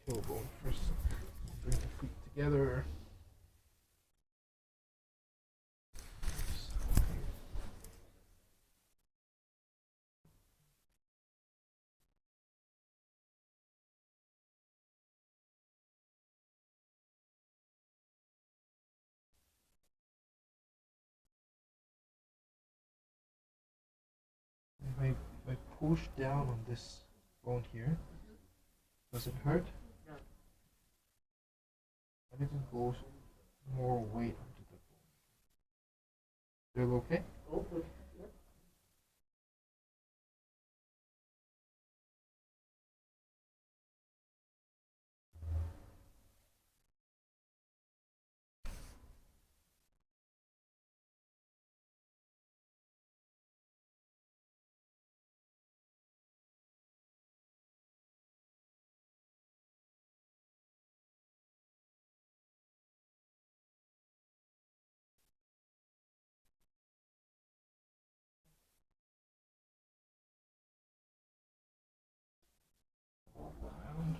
tailbone first. Bring the feet together. If I push down on this bone here, does it hurt? No. I need to go more weight onto the bone. Feel okay? All good. Yep. Around.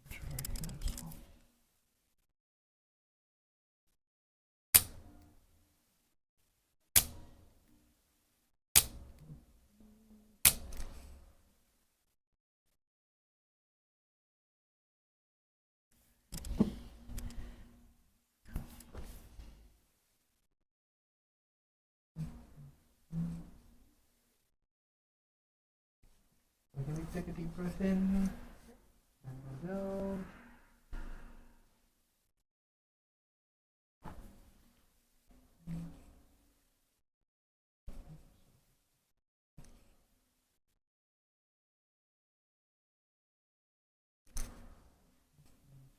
Try here as well. Okay, take a deep breath in and go down.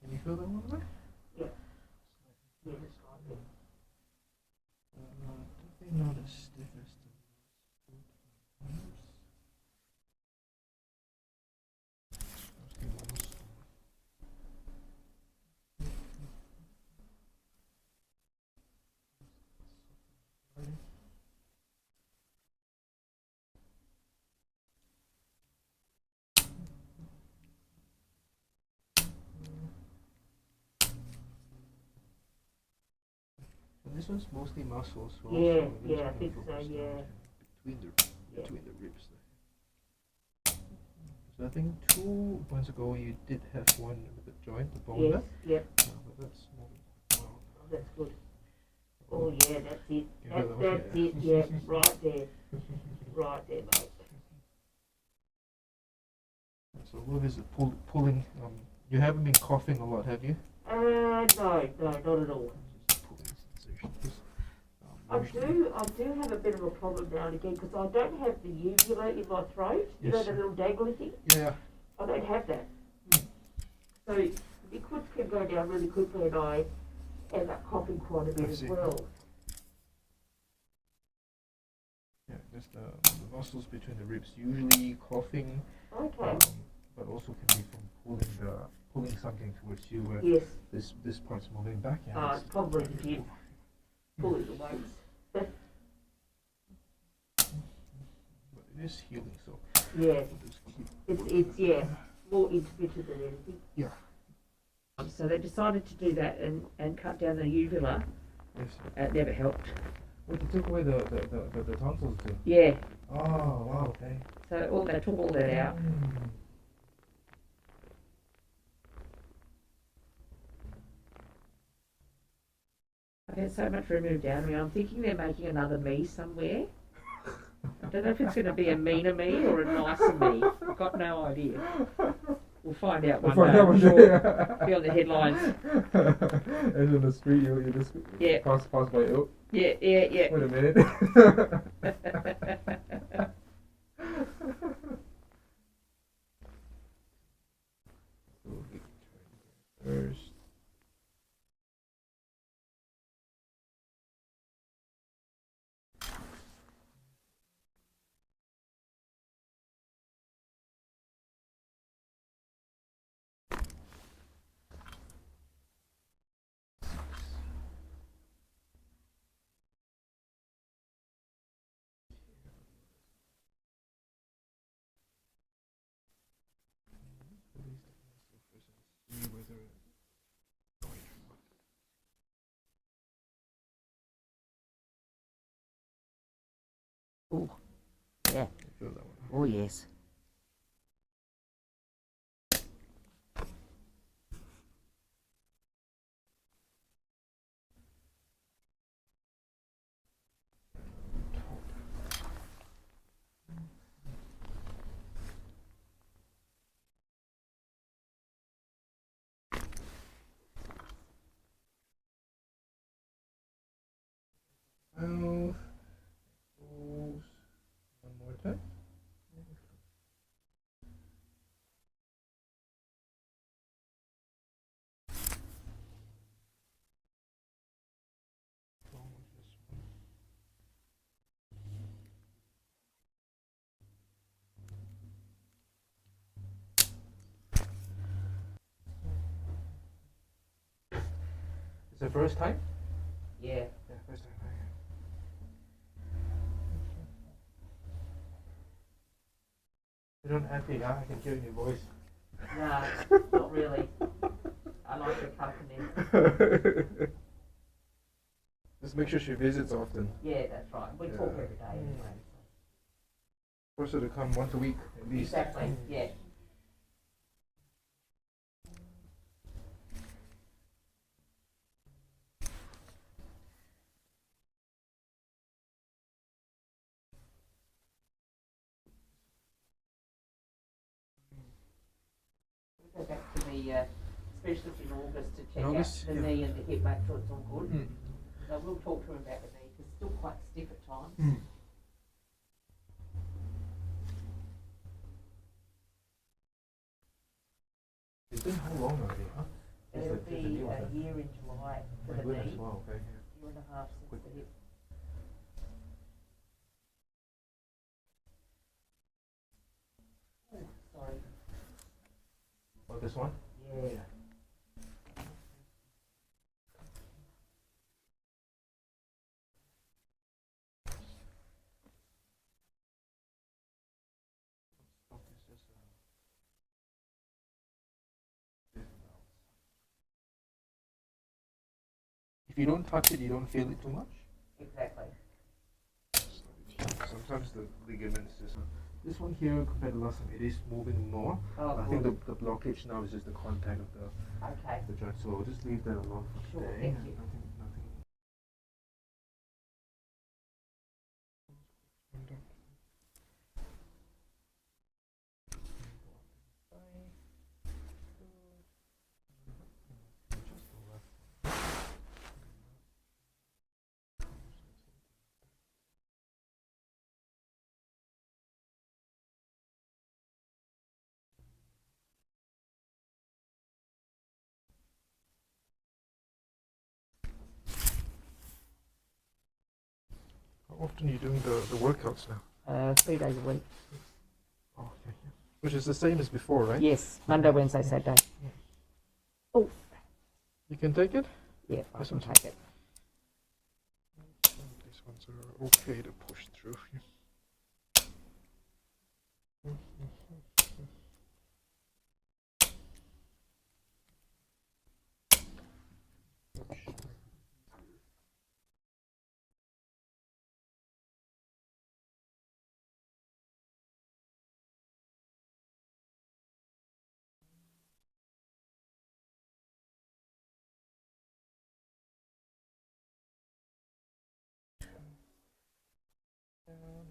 Can you feel that one there? Yeah. Yeah, it's fine. Definitely not as stiff as the others. Mostly ones. And this one's mostly muscles, so Yeah, also yeah, I think so, yeah. between the ribs there. So I think 2 months ago you did have one with the joint, the bone Yes, there. yep. But that's moving quite well. Oh, that's good. Oh, yeah, that's it. Give it a That's look, it, yeah, right there. Right there, mate. So what is it? Pulling. You haven't been coughing a lot, have you? No, not at all. Just pulling sensations. I do have a bit of a problem now and again because I don't have the uvula in my throat. You know, Yes. the little dangly thing? Yeah. I don't have that. So liquids can go down really quickly and I end up coughing quite a bit I as see. well. Yeah, just the muscles between the ribs. Usually coughing, Okay. but also can be from pulling something towards you where Yes. this part's moving back. Yeah, It's probably if you pull the weights. But it is healing, so Yeah. we'll just keep It's yeah, more intermittent than anything. Yeah. So they decided to do that and cut down the uvula. Yes. It never helped. Well, they took away the tonsils too. Yeah. Oh, wow, okay. So they took all that out. I've had so much removed out of me. I'm thinking they're making another me somewhere. I don't know if it's going to be a meaner me or a nicer me. I've got no idea. We'll find out one day. I'm sure. Be on the headlines. As in the street, you just pass by. Oh, yeah. wait a minute. First. Oh, yeah. Feel that one. Oh, yes. Mouth. Close. One more time. It's the first time? Yeah. Yeah, first time. You don't have to, I can hear your voice. No, not really. I like your company. Just make sure she visits often. Yeah, that's right. We talk every day anyway. Force her to come once a week at least. Exactly, yeah. Go back to the specialist in August to check August, out the yeah. knee and the hip, make sure it's all good. Mm. So we'll talk to him about the knee because it's still quite stiff at times. Mm. It's been how long already, huh? It'll be a year in July for the knee. Wow, okay. Year and a half since the hip. Oh, sorry. Oh, this one? Yeah. If you don't touch it, you don't feel it too much? Exactly. Sometimes the ligaments just... This one here, compared to last time, it is moving more. Oh, I think the blockage now is just the contact of Okay. the joint, so we'll just leave that alone for Sure, today. thank you. Nothing. How often are you doing the workouts now? 3 days a week. Oh, okay. Which is the same as before, right? Yes, Monday, Wednesday, Saturday. Oh, You can take it? yeah, I This can one's- take it. These ones are okay to push through. Down.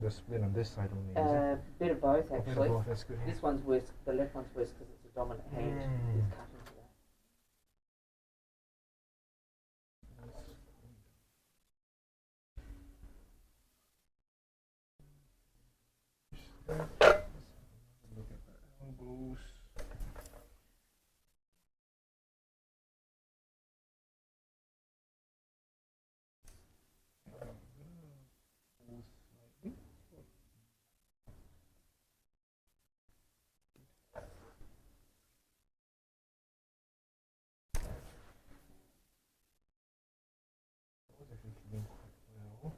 The split on this side only, is it? Bit of both Oh, bit of actually. both, that's good. This one's worse. The left one's worse because it's a dominant hand. Mm. It's cut into that. Look at that elbows. Actually feeling quite well.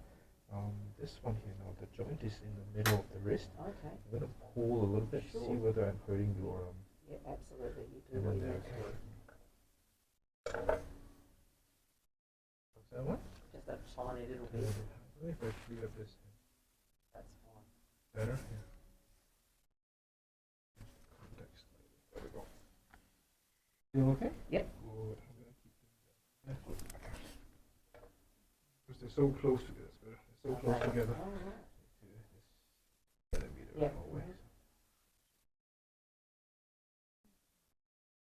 This one here now, the joint is in the middle of the wrist. Okay. I'm gonna pull a little bit, Sure. see whether I'm hurting your Yeah, absolutely. You do and what then you there. need to do. What's that one? Just a tiny little Okay, bit. if I free up this That's fine. better. Yeah. Context. There we go. Feel okay? Yep. Good. I'm gonna keep them there. Because they're so close together. It's better. They're so close Okay. together. All right. Centimeter Yep. away.